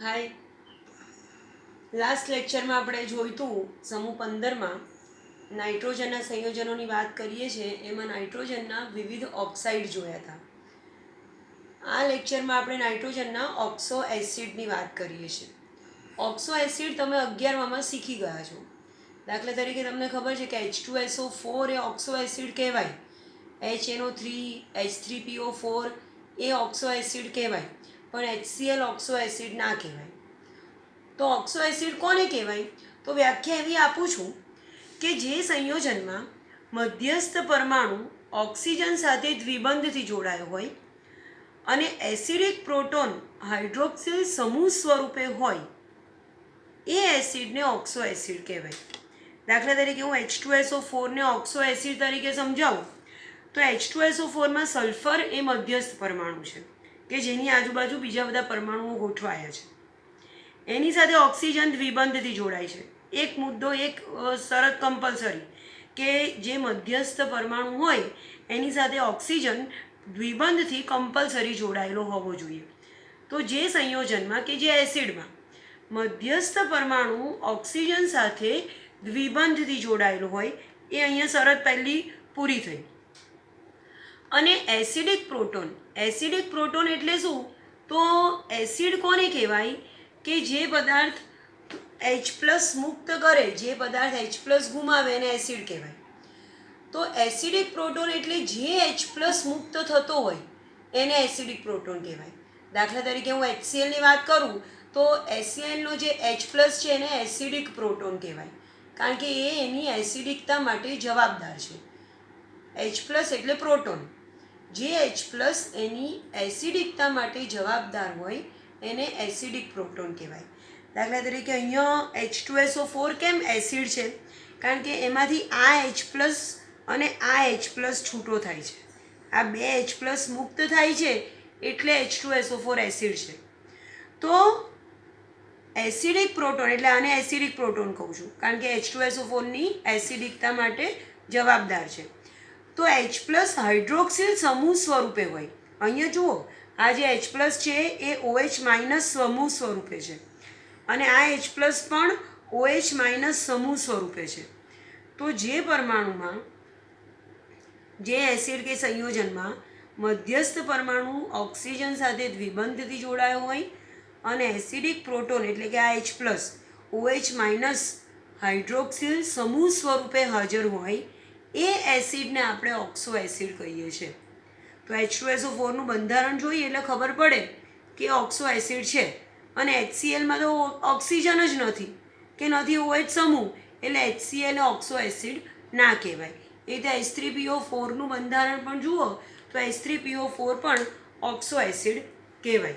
હાય. Last લેક્ચરમાં આપણે જોઈતું સમૂહ 15માં નાઇટ્રોજનના સંયોજનોની વાત કરીએ છીએ. એમાં નાઇટ્રોજનના વિવિધ ઓક્સાઇડ જોયા હતા. આ લેક્ચરમાં આપણે નાઇટ્રોજનના ઓક્સો એસિડની વાત કરીએ છીએ. ઓક્સો એસિડ તમે 11માં શીખી ગયા છો. દાખલા તરીકે તમને ખબર છે કે H2SO4 એ ઓક્સો એસિડ કહેવાય. HNO3 H3PO4 એ ઓક્સો એસિડ કહેવાય, પણ HCl ઓક્સો એસિડ ના કહેવાય. તો ઓક્સો એસિડ કોને કહેવાય? તો વ્યાખ્યા એવી આપું છું કે જે સંયોજનમાં મધ્યસ્થ પરમાણુ ઓક્સિજન સાથે દ્વિબંધથી જોડાયો હોય અને એસિડિક પ્રોટોન હાઇડ્રોક્સિલ સમૂહ સ્વરૂપે હોય એ એસિડને ઓક્સો એસિડ કહેવાય. દાખલા તરીકે હું H2SO4 ને ઓક્સો એસિડ તરીકે સમજાવું તો H2SO4માં સલ્ફર એ મધ્યસ્થ પરમાણુ છે કે જેની આજુબાજુ બીજા બધા પરમાણુઓ ગોઠવાયા છે. એની સાથે ઓક્સિજન દ્વિબંધથી જોડાય છે. એક મુદ્દો, એક શરત કમ્પલસરી કે જે મધ્યસ્થ પરમાણુ હોય એની સાથે ઓક્સિજન દ્વિબંધથી કમ્પલસરી જોડાયેલો હોવો જોઈએ. તો જે સંયોજનમાં કે જે એસિડમાં મધ્યસ્થ પરમાણુ ઓક્સિજન સાથે દ્વિબંધથી જોડાયેલો હોય એ અહીંયા શરત પહેલી પૂરી થઈ. અને એસિડિક પ્રોટોન એટલે શું? તો એસિડ કોને કહેવાય? કે જે પદાર્થ H+ મુક્ત કરે, જે પદાર્થ H+ ગુમાવે એને એસિડ કહેવાય. તો એસિડિક પ્રોટોન એટલે જે H+ મુક્ત થતો હોય એને એસિડિક પ્રોટોન કહેવાય. દાખલા તરીકે હું HCl ની વાત કરું તો HCl નો જે H+ છે એને એસિડિક પ્રોટોન કહેવાય, કારણ કે એ એની એસિડિકતા માટે જવાબદાર છે. H+ એટલે પ્રોટોન. જે H+ એની એસિડિકતા માટે જવાબદાર હોય એને એસિડિક પ્રોટોન કહેવાય. દાખલા તરીકે અહીંયા H2SO4 કેમ એસિડ છે? કારણ કે એમાંથી આ H+ અને આ H+ છૂટો થાય છે. આ બે H+ મુક્ત થાય છે એટલે H2SO4 એસિડ છે. તો એસિડિક પ્રોટોન એટલે આને એસિડિક પ્રોટોન કહું છું, કારણ કે H2SO4ની એસિડિકતા માટે જવાબદાર છે. તો H+ હાઇડ્રોક્સિલ સમૂહ સ્વરૂપે હોય. અહીંયા જુઓ, આ જે H+ છે એ OH- સમૂહ સ્વરૂપે છે અને આ H+ પણ OH- સમૂહ સ્વરૂપે છે. તો જે પરમાણુમાં, જે એસિડ કે સંયોજનમાં મધ્યસ્થ પરમાણુ ઓક્સિજન સાથે દ્વિબંધથી જોડાયો હોય અને એસિડિક પ્રોટોન એટલે કે આ H+ OH- હાઇડ્રોક્સિલ સમૂહ સ્વરૂપે હાજર હોય એ એસિડને આપણે ઓક્સો એસિડ કહીએ છીએ. તો H2SO4નું બંધારણ જોઈએ એટલે ખબર પડે કે ઓક્સો એસિડ છે. અને HClમાં તો ઓક્સિજન જ નથી કે નથી OH સમૂહ, એટલે HCl ઓક્સો એસિડ ના કહેવાય. એ રીતે H3PO4નું બંધારણ પણ જુઓ તો H3PO4 પણ ઓક્સો એસિડ કહેવાય.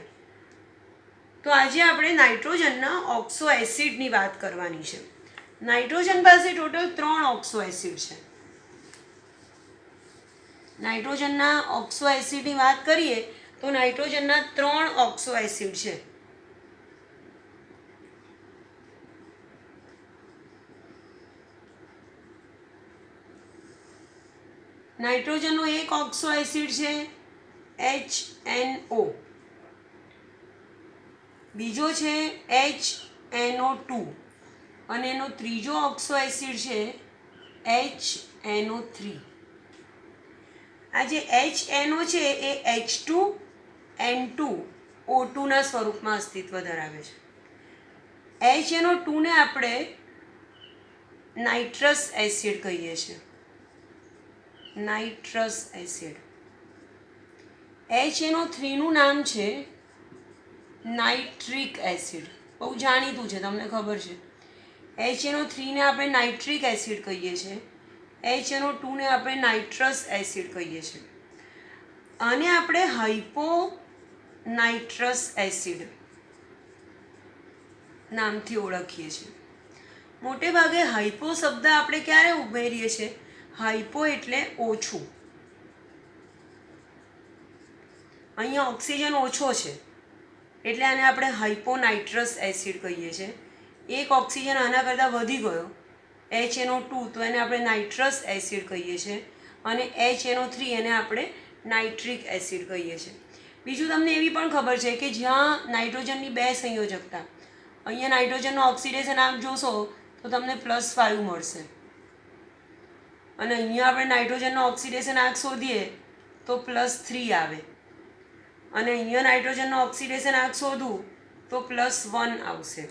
તો આજે આપણે નાઇટ્રોજનના ઓક્સો એસિડની વાત કરવાની છે. નાઇટ્રોજન પાસે ટોટલ 3 ઓક્સો એસિડ છે. નાઇટ્રોજનના ઓક્સો એસિડની વાત કરીએ તો નાઇટ્રોજનના 3 ઓક્સો એસિડ છે. નાઇટ્રોજનનો એક ઓક્સો એસિડ છે HNO, બીજો છે HNO2 અને એનો ત્રીજો ઓક્સો એસિડ છે HNO3. આ જે HNO છે એ H2N2O2 ના સ્વરૂપમાં અસ્તિત્વ ધરાવે છે. HNO2 ને આપણે નાઇટ્રસ એસિડ કહીએ છીએ. Nitrous acid. HNO3 નું નામ છે નાઇટ્રિક એસિડ. બહુ જાણીતું છે, તમને ખબર છે. HNO3 ને આપણે નાઇટ્રિક એસિડ કહીએ છીએ. HNO2 ને આપણે નાઇટ્રસ એસિડ કહીએ છીએ. આને આપણે હાઇપો નાઇટ્રસ એસિડ નામથી ઓળખીએ છીએ. મોટે ભાગે હાઇપો શબ્દ આપણે ક્યારે ઉમેરીએ છીએ? હાઇપો એટલે ઓછું. અહીંયા ઓક્સિજન ઓછો છે એટલે આને આપણે હાઇપોનાઇટ્રસ એસિડ કહીએ છીએ. એક ઓક્સિજન આના કરતાં વધી ગયો HNO2 તો એને આપણે નાઇટ્રસ એસિડ કહીએ છીએ અને HNO3 એને આપણે નાઇટ્રિક એસિડ કહીએ છીએ. બીજું તમને એવી પણ ખબર છે કે જ્યાં નાઇટ્રોજનની 2 સંયોજકતા, અહીંયા નાઇટ્રોજનનો ઓક્સિડેશન આંક જોશો તો તમને +5 મળશે, અને અહીંયા આપણે નાઇટ્રોજનનો ઓક્સિડેશન આંક શોધીએ તો +3 આવે, અને અહીંયા નાઇટ્રોજનનો ઓક્સિડેશન આંક શોધું તો +1 આવશે.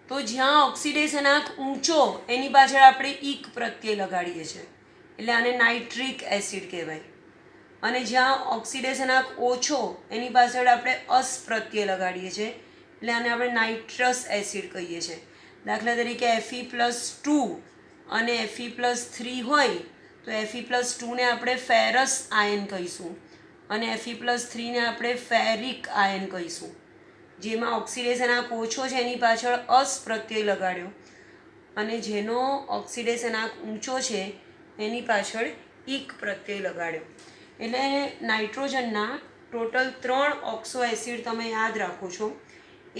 તો જ્યાં ઓક્સિડેશન આંક ઊંચો એની પાછળ આપણે ઈક પ્રત્યય લગાડીએ છીએ, એટલે આને નાઇટ્રિક એસિડ કહેવાય, અને જ્યાં ઓક્સિડેશન આંક ઓછો એની પાછળ આપણે અસ પ્રત્યય લગાડીએ છીએ, એટલે આને આપણે નાઇટ્રસ એસિડ કહીએ છીએ. દાખલા તરીકે Fe+2 અને Fe+3 હોય તો Fe+2ને આપણે ફેરસ આયન કહીશું અને Fe+3ને આપણે ફેરિક આયન કહીશું. જેમાં ઓક્સિડેશન આંક ઓછો છે એની પાછળ અસ પ્રત્યય લગાડ્યો, અને જેનો ઓક્સિડેશન આંક ઊંચો છે એની પાછળ ઈક પ્રત્યય લગાડ્યો. એટલે નાઇટ્રોજનના ટોટલ 3 ઓક્સો એસિડ તમે યાદ રાખો છો.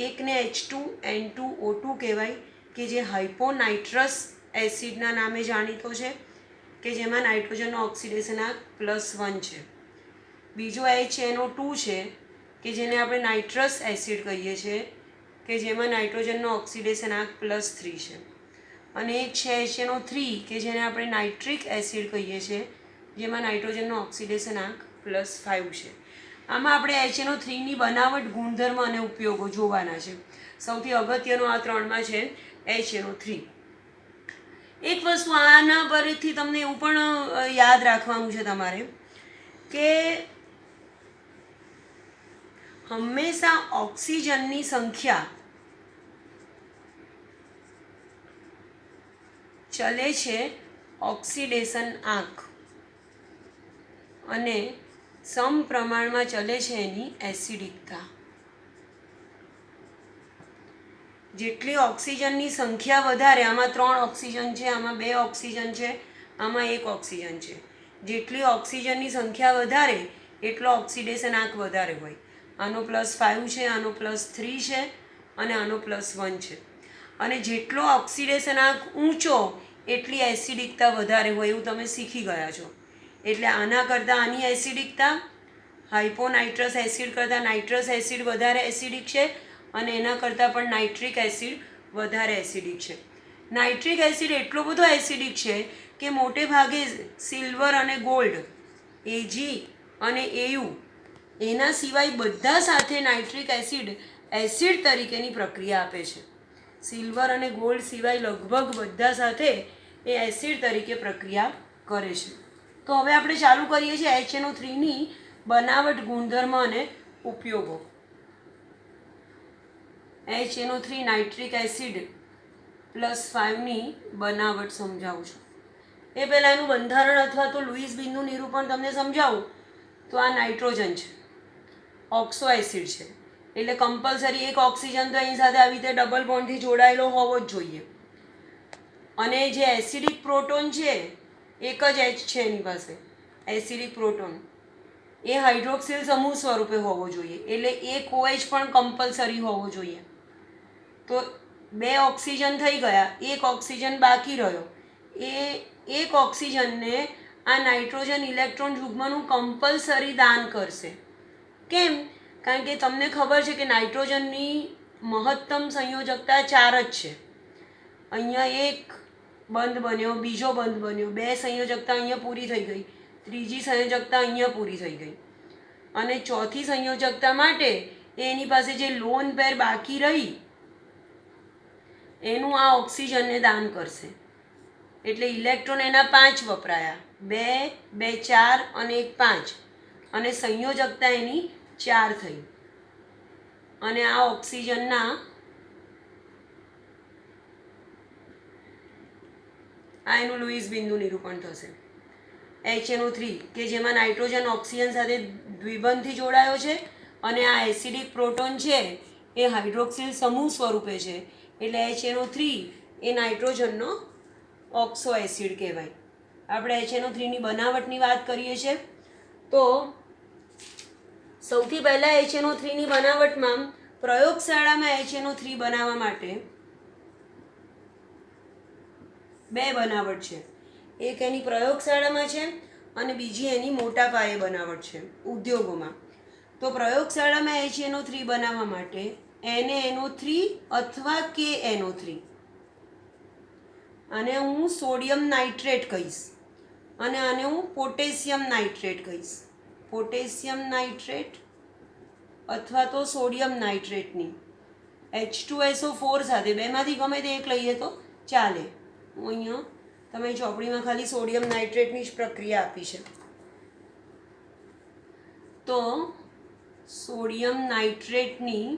એકને H2N2O2 કહેવાય કે જે હાઇપોનાઇટ્રસ એસિડના નામે જાણીતો છે, કે જેમાં નાઇટ્રોજનનો ઓક્સિડેશન આંક +1 છે. બીજો HNO2 છે કે જેને આપણે નાઇટ્રસ એસિડ કહીએ છીએ, કે જેમાં નાઇટ્રોજનનો ઓક્સિડેશન આંક +3 છે. અને એક છે HNO3 કે જેને આપણે નાઇટ્રિક એસિડ કહીએ છીએ, જેમાં નાઇટ્રોજનનો ઓક્સિડેશન આંક +5 છે. આમાં આપણે HNO3ની બનાવટ, ગુણધર્મ અને ઉપયોગો જોવાના છે. સૌથી અગત્યનું આ 3માં છે HNO3. એક વસ્તુ આના પરથી તમને એવું પણ યાદ રાખવાનું છે તમારે કે હંમેશા ઓક્સિજનની સંખ્યા ચલે છે ઓક્સિડેશન આંક, અને સમપ્રમાણમાં ચલે છે એની એસિડિકતા. જેટલી ઓક્સિજનની સંખ્યા વધારે, આમાં 3 ઓક્સિજન છે, આમાં 2 ઓક્સિજન છે, આમાં 1 ઓક્સિજન છે, જેટલી ઓક્સિજનની સંખ્યા વધારે એટલો ઓક્સિડેશન આંક વધારે હોય. આનો +5 છે, આનો +3 છે, અને આનો +1 છે. અને જેટલો ઓક્સિડેશન આંક ઊંચો એટલી એસિડિકતા વધારે હોય એવું તમે શીખી ગયા છો. એટલે આના કરતાં આની એસિડિકતા, હાઇપોનાઇટ્રસ એસિડ કરતાં નાઇટ્રસ એસિડ વધારે એસિડિક છે, અને એના કરતાં પણ નાઇટ્રિક એસિડ વધારે એસિડિક છે. નાઇટ્રિક એસિડ એટલો બધો એસિડિક છે કે મોટે ભાગે સિલ્વર અને ગોલ્ડ, Ag અને Au, એના સિવાય બધા સાથે નાઇટ્રિક એસિડ તરીકેની પ્રક્રિયા આપે છે. સિલ્વર અને ગોલ્ડ સિવાય લગભગ બધા સાથે એ એસિડ તરીકે પ્રક્રિયા કરે છે. તો હવે આપણે ચાલુ કરીએ છીએ HNO3ની બનાવટ, ગુણધર્મ અને ઉપયોગો. HNO3 નાઇટ્રિક એસિડ +5ની બનાવટ સમજાવું છું. એ પહેલાં એનું બંધારણ અથવા તો લુઈસ બિનનું નિરૂપણ તમને સમજાવું તો આ નાઇટ્રોજન છે, ઓક્સો એસિડ છે, એટલે કમ્પલસરી એક ઓક્સિજન તો એની સાથે આવી રીતે ડબલ બોન્ડથી જોડાયેલો હોવો જ જોઈએ. અને જે એસિડિક પ્રોટોન છે, એક જ H છે એની પાસે, એસિડિક પ્રોટોન, એ હાઇડ્રોક્સિલ સમૂહ સ્વરૂપે હોવો જોઈએ, એટલે એક OH પણ કમ્પલસરી હોવો જોઈએ. તો 2 ઓક્સિજન થઈ ગયા, એક ઓક્સિજન બાકી રહ્યો. એ એક ઓક્સિજનને આ નાઇટ્રોજન ઇલેક્ટ્રોન યુગ્મનું કમ્પલસરી દાન કરશે. કેમ? કારણ કે તમને ખબર છે કે નાઇટ્રોજનની મહત્તમ સંયોજકતા 4 જ છે. અહીંયા એક બંધ બન્યો, બીજો બંધ બન્યો, 2 સંયોજકતા અહીંયા પૂરી થઈ ગઈ, ત્રીજી સંયોજકતા અહીંયા પૂરી થઈ ગઈ, અને ચોથી સંયોજકતા માટે એની પાસે જે લોન પેર બાકી રહી એનું આ ઓક્સિજનને દાન કરશે. એટલે ઇલેક્ટ્રોન એના 5 વપરાયા, 2, 2 4 અને 1 5, અને સંયોજકતા એની 4 થઈ. અને આ ઓક્સિજનના આ એનું લુઈસ બિનનું નિરૂપણ થશે. HNO3 કે જેમાં નાઇટ્રોજન ઓક્સિજન સાથે દ્વિબંધથી જોડાયો છે, અને આ એસિડિક પ્રોટોન છે એ હાઇડ્રોક્સિલ સમૂહ સ્વરૂપે છે, એટલે HNO3 એ નાઇટ્રોજનનો ઓક્સો એસિડ કહેવાય. આપણે HNO3ની બનાવટની વાત કરીએ છીએ તો સૌથી પહેલાં HNO3ની બનાવટમાં પ્રયોગશાળામાં HNO3 બનાવવા માટે 2 બનાવટ છે. એક એની પ્રયોગશાળામાં છે અને બીજી એની મોટા પાયે બનાવટ છે ઉદ્યોગોમાં. તો પ્રયોગશાળામાં HNO3 બનાવવા માટે NaNO3 અથવા KNO3, આને હું સોડિયમ નાઇટ્રેટ કહીશ અને આને હું પોટેશિયમ નાઇટ્રેટ કહીશ. પોટેશિયમ નાઇટ્રેટ અથવા તો સોડિયમ નાઇટ્રેટની H2SO4 સાથે બેમાંથી ગમે તે એક લઈએ તો ચાલે. હું અહીંયા તમે ચોપડીમાં ખાલી સોડિયમ નાઇટ્રેટની જ પ્રક્રિયા આપી છે. તો સોડિયમ નાઇટ્રેટની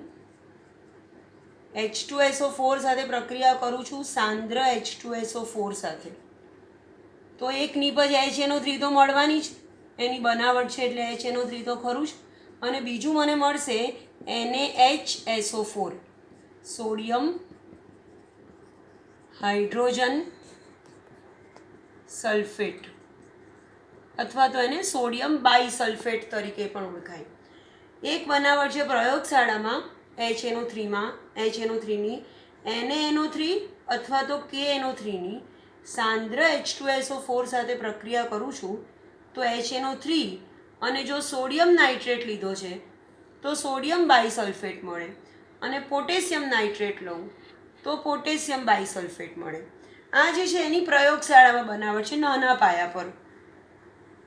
H2SO4 સાથે પ્રક્રિયા કરું છું, સાંદ્ર H2SO4 સાથે. તો એક નિપજ HNO3 તો મળવાની જ, એની બનાવટ છે એટલે HNO3 તો ખરું જ. અને બીજું મને મળશે NaHSO4, સોડિયમ હાઇડ્રોજન સલ્ફેટ અથવા તો એને સોડિયમ બાયસલ્ફેટ તરીકે પણ ઓળખાય. એક બનાવટ છે પ્રયોગશાળામાં HNO3ની NaNO3 અથવા તો KNO3ની સાંદ્ર H2SO4 સાથે પ્રક્રિયા કરું છું તો HNO3, અને જો સોડિયમ નાઇટ્રેટ લીધો છે તો સોડિયમ બાયસલ્ફેટ મળે, અને પોટેશિયમ નાઇટ્રેટ લઉં તો પોટેશિયમ બાયસલ્ફેટ મળે. આ જે છે એની પ્રયોગશાળામાં બનાવટ છે નાના પાયા પર.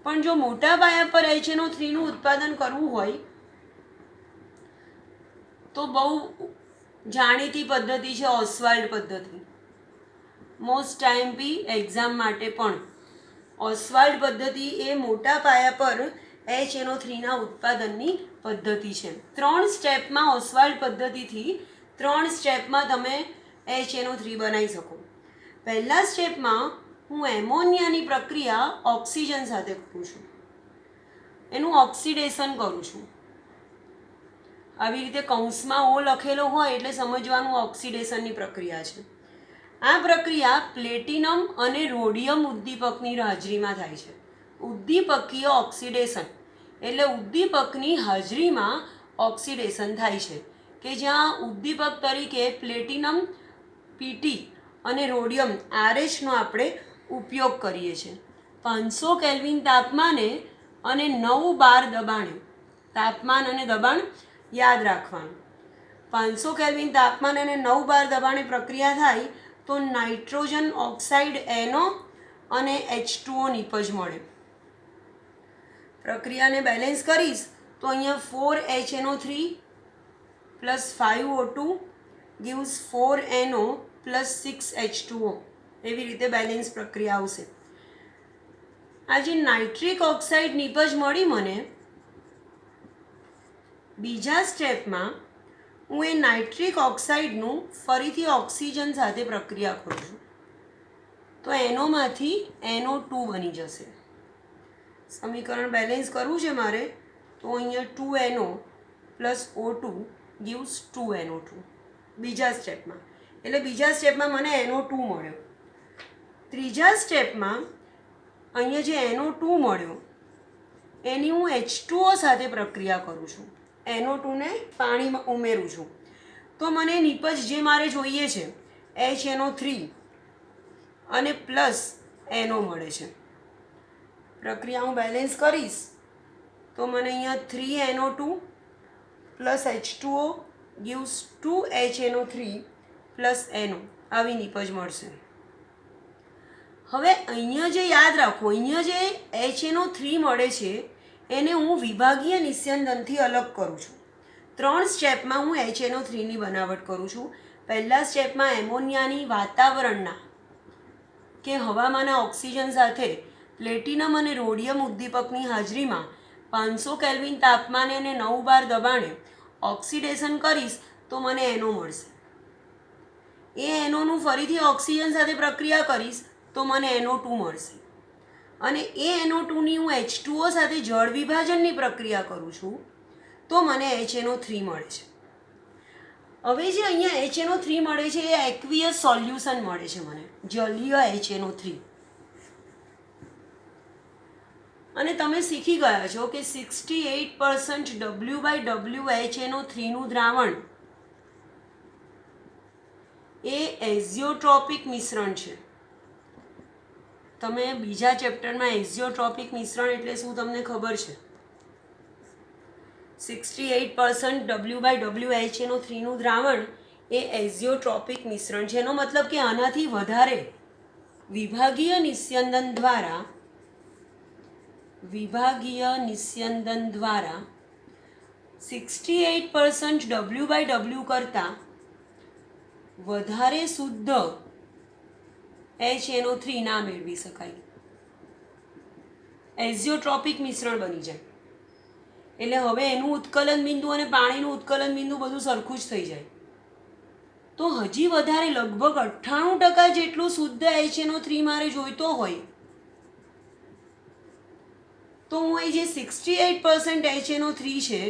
પણ જો મોટા પાયા પર HNO3નું ઉત્પાદન કરવું હોય તો બહુ જાણીતી પદ્ધતિ છે ઓસ્વાલ્ડ પદ્ધતિ. મોસ્ટ IMP એક્ઝામ માટે પણ ઓસ્વાલ્ડ પદ્ધતિ એ મોટા પાયા પર HNO3ના ઉત્પાદનની પદ્ધતિ છે. 3 સ્ટેપમાં ઓસ્વાલ્ડ પદ્ધતિથી 3 સ્ટેપમાં તમે HNO3 બનાવી શકો. પહેલા સ્ટેપમાં હું એમોનિયાની પ્રક્રિયા ઓક્સિજન સાથે કરું છું, એનું ઓક્સિડેશન કરું છું. આવી રીતે કૌંસમાં O લખેલો હોય એટલે સમજવાનું ઓક્સિડેશનની પ્રક્રિયા છે. આ પ્રક્રિયા પ્લેટિનમ અને રોડિયમ ઉદ્દીપકની હાજરીમાં થાય છે. ઉદ્દીપકીય ઓક્સિડેશન એટલે ઉદ્દીપકની હાજરીમાં ઓક્સિડેશન થાય છે કે જ્યાં ઉદ્દીપક તરીકે પ્લેટિનમ PT અને રોડિયમ RHનો આપણે ઉપયોગ કરીએ છીએ. 500 કેલ્વિન તાપમાને અને 9 બાર દબાણે, તાપમાન અને દબાણ યાદ રાખવાનું. 500 કેલ્વિન તાપમાન અને 9 બાર દબાણે પ્રક્રિયા થાય તો નાઇટ્રોજન ઓક્સાઇડ NO અને H2O નિપજ મળે. પ્રક્રિયાને બેલેન્સ કરીશ તો અહીંયા 4HNO3 plus 5O2 gives 4NO plus 6H2O, એવી રીતે બેલેન્સ પ્રક્રિયા આવશે. આ જે નાઇટ્રિક ઓક્સાઇડ નિપજ મળી મને, બીજા સ્ટેપમાં હું એ નાઇટ્રિક ઓક્સાઇડનું ફરીથી ઓક્સિજન સાથે પ્રક્રિયા કરું છું તો NOમાંથી NO2 બની જશે. સમીકરણ બેલેન્સ કરવું છે મારે તો અહીંયા 2NO plus O2 gives 2NO2 બીજા સ્ટેપમાં. એટલે બીજા સ્ટેપમાં મને NO2 મળ્યો. ત્રીજા સ્ટેપમાં અહીંયા જે NO2 મળ્યો એની હું H2O સાથે પ્રક્રિયા કરું છું. NO2ને પાણીમાં ઉમેરું છું તો મને નિપજ જે મારે જોઈએ છે HNO3 અને પ્લસ NO મળે છે. પ્રક્રિયા હું બેલેન્સ કરીશ તો મને અહીંયા 3NO2 plus H2O gives 2HNO3 plus NO આવી નિપજ મળશે. હવે અહીંયા જે યાદ રાખો, અહીંયા જે HNO3 મળે છે એને હું વિભાગીય નિસ્યંદનથી અલગ કરું છું. 3 સ્ટેપમાં હું HNO3ની બનાવટ કરું છું. પહેલા સ્ટેપમાં એમોનિયાની વાતાવરણના કે હવામાંના ઓક્સિજન સાથે પ્લેટિનમ અને રોડિયમ ઉદ્દીપકની હાજરીમાં 500 કેલ્વિન તાપમાને અને 9 બાર દબાણે ઓક્સિડેશન કરીશ તો મને NO મળશે. એ NOનું ફરીથી ઓક્સિજન સાથે પ્રક્રિયા કરીશ તો મને NO2 મળશે. અને એ NO2ની હું H2O સાથે જળ વિભાજનની પ્રક્રિયા કરું છું તો મને HNO3 મળે છે. હવે જે અહીંયા HNO3 મળે છે એ એક્વિયસ સોલ્યુશન મળે છે મને, જલીય HNO3. અને તમે શીખી ગયા છો કે 68% W/W HNO3નું દ્રાવણ એ એઝિયોટ્રોપિક મિશ્રણ છે. તમે બીજા ચેપ્ટરમાં એઝિયોટ્રોપિક મિશ્રણ એટલે શું તમને ખબર છે? 68% W/WH3નું દ્રાવણ એ એઝિયોટ્રોપિક મિશ્રણ છે. એનો મતલબ કે આનાથી વધારે વિભાગીય નિસ્યંદન દ્વારા 68% W/W કરતાં વધારે શુદ્ધ HNO3 ના મેળવી શકાય. એઝિયોટ્રોપિક મિશ્રણ બની જાય એટલે હવે એનું ઉત્કલન બિંદુ અને પાણીનું ઉત્કલન બિંદુ બધું સરખું જ થઈ જાય. તો હજી વધારે લગભગ 98% જેટલું શુદ્ધ HNO3 મારે જોઈતો હોય તો હું અહીં જે 68% HNO3 છે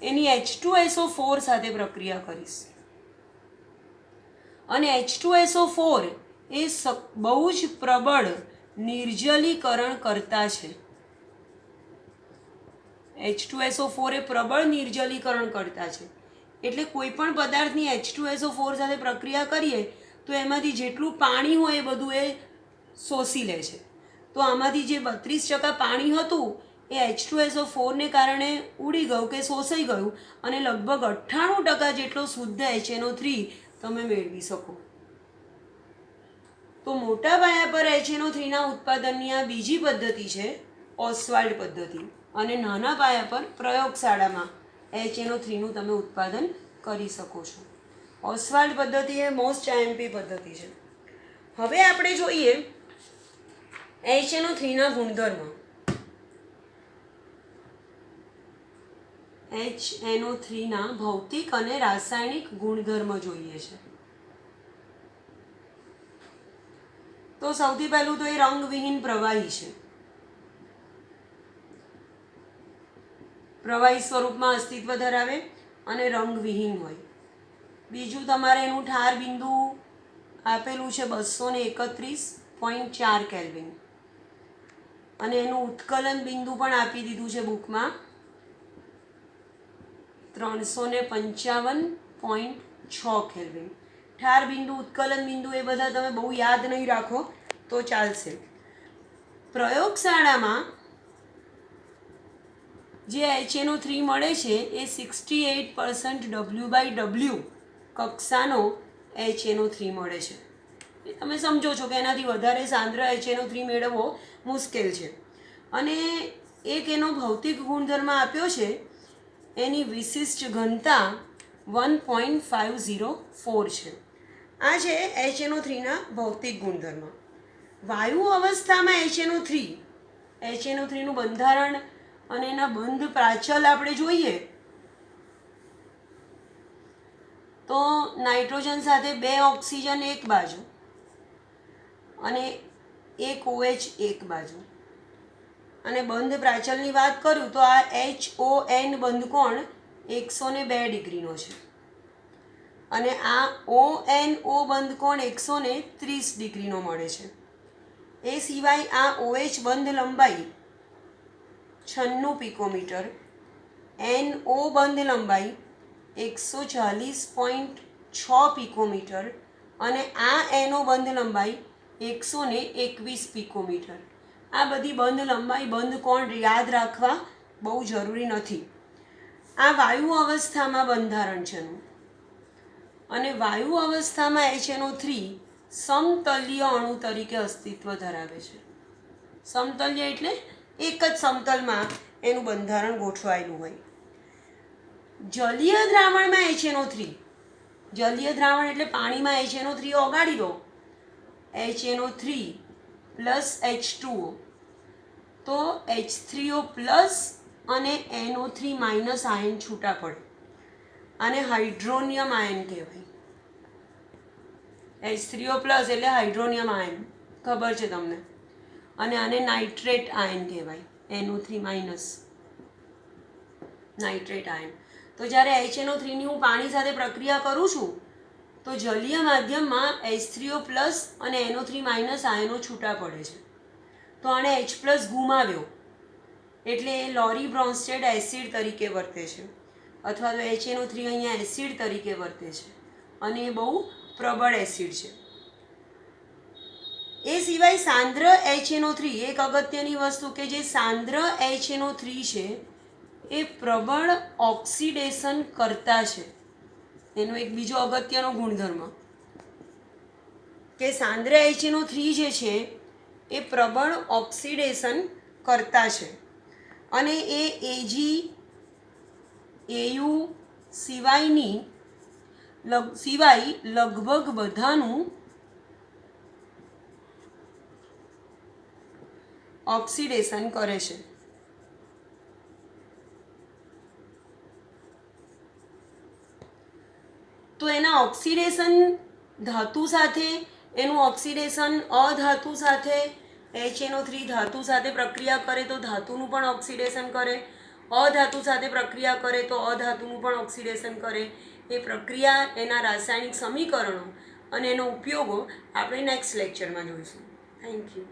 એની H2SO4 સાથે પ્રક્રિયા કરીશ. અને H2SO4 એ બહુ જ પ્રબળ નિર્જલીકરણ કરતા છે. H2SO4 એ પ્રબળ નિર્જલીકરણ કરતા છે. એટલે કોઈ પણ પદાર્થની H2SO4 સાથે પ્રક્રિયા કરીએ તો એમાંથી જેટલું પાણી હોય એ બધું એ શોષી લે છે. તો આમાંથી જે 32% પાણી હતું એ H2SO4ને કારણે ઉડી ગયું કે શોષાઈ ગયું અને લગભગ 98% જેટલો શુદ્ધ HNO3 તમે મેળવી શકો. તો મોટા પાયા પર HNO3ના ઉત્પાદનની આ બીજી પદ્ધતિ છે ઓસ્વાલ્ડ પદ્ધતિ. અને નાના પાયા પર પ્રયોગશાળામાં HNO3નું તમે ઉત્પાદન કરી શકો છો. ઓસ્વાલ્ડ પદ્ધતિ એ મોસ્ટ આઈએમપી પદ્ધતિ છે. હવે આપણે જોઈએ HNO3ના ગુણધર્મ. HNO3ના ભૌતિક અને રાસાયણિક ગુણધર્મ જોઈએ છે. તો સૌથી પહેલું તો એ રંગવિહીન પ્રવાહી છે. પ્રવાહી સ્વરૂપમાં અસ્તિત્વ ધરાવે અને રંગવિહીન હોય. બીજું તમારે એનું ઠાર બિંદુ આપેલું છે 231.4 કેલ્વિન અને એનું ઉત્કલન બિંદુ પણ આપી દીધું છે બુકમાં 355.6 કેલ્વિન. ઠાર બિંદુ ઉત્કલન બિંદુ એ બધા તમે બહુ યાદ નહીં રાખો તો ચાલશે. પ્રયોગશાળામાં જે HNO3 મળે છે એ 68% W/W કક્ષાનો HNO3 મળે છે. એ તમે સમજો છો કે એનાથી વધારે સાંદ્ર HNO3 મેળવવો મુશ્કેલ છે. અને એક એનો ભૌતિક ગુણધર્મ આપ્યો છે એની વિશિષ્ટ ઘનતા 1.504 છે. આ છે HNO3ના ભૌતિક ગુણધર્મ. વાયુ અવસ્થામાં HNO3નું બંધારણ અને એના બંધ પ્રાચલ આપણે જોઈએ તો નાઇટ્રોજન સાથે 2 ઓક્સિજન એક બાજુ અને 1 OH એક બાજુ. અને બંધ પ્રાચલની વાત કરું તો આ HON બંધકોણ 102 ડિગ્રીનો છે અને આ ONO બંધકોણ 130 ડિગ્રીનો મળે છે. એ સિવાય આ OH બંધ લંબાઈ 96 પિકોમીટર, NO બંધ લંબાઈ 140.6 પિકોમીટર અને આ NO બંધ લંબાઈ 121 પિકોમીટર. આ બધી બંધ લંબાઈ બંધ કોણ યાદ રાખવા બહુ જરૂરી નથી. આ વાયુ અવસ્થામાં બંધારણ છે. અને વાયુ અવસ્થામાં HNO3 સમતલીય અણુ તરીકે અસ્તિત્વ ધરાવે છે. સમતલ્ય એટલે એક જ સમતલમાં એનું બંધારણ ગોઠવાયેલું હોય. જલીય દ્રાવણમાં HNO3, જલીય દ્રાવણ એટલે પાણીમાં HNO3 ઓગાળી દો, HNO3 પ્લસ H2O, તો H3O પ્લસ અને NO3 માઇનસ આયન છૂટા પડે. આને હાઇડ્રોનિયમ આયન કહેવાય. H3O પ્લસ એટલે હાઇડ્રોનિયમ આયન, ખબર છે તમને. અને આને નાઇટ્રેટ આયન કહેવાય, NO3 માઇનસ નાઇટ્રેટ આયન. તો જ્યારે HNO3ની હું પાણી સાથે પ્રક્રિયા કરું છું તો જલીય માધ્યમમાં H3O પ્લસ અને NO3 માઇનસ આયનો છૂટા પડે છે. તો આણે H પ્લસ ગુમાવ્યો એટલે એ લોરી બ્રોન્સ્ટેડ એસિડ તરીકે વર્તે છે અથવા તો HNO3 અહીંયા એસિડ તરીકે વર્તે છે અને એ બહુ પ્રબળ એસિડ છે. એ સિવાય સાંદ્ર HNO3, એક અગત્યની વસ્તુ કે જે સાંદ્ર HNO3 છે એ પ્રબળ ઓક્સિડેશન કરતા છે. એનો એક બીજો અગત્યનો ગુણધર્મ કે સાંદ્ર HNO3 જે છે એ પ્રબળ ઓક્સિડેશન કરતા છે અને એ Ag AU સિવાય લગભગ બધાનું ઓક્સિડેશન કરે છે. તો એના ઓક્સિડેશન ધાતુ સાથે, એનું ઓક્સિડેશન અધાતુ સાથે, HNO3 ધાતુ સાથે પ્રક્રિયા કરે તો ધાતુનું પણ ઓક્સિડેશન કરે, અધાતુ સાથે પ્રક્રિયા કરે તો અધાતુનું પણ ઓક્સિડેશન કરે. એ પ્રક્રિયા, એના રાસાયણિક સમીકરણો અને એનો ઉપયોગો આપણે નેક્સ્ટ લેક્ચરમાં જોઈશું. Thank you.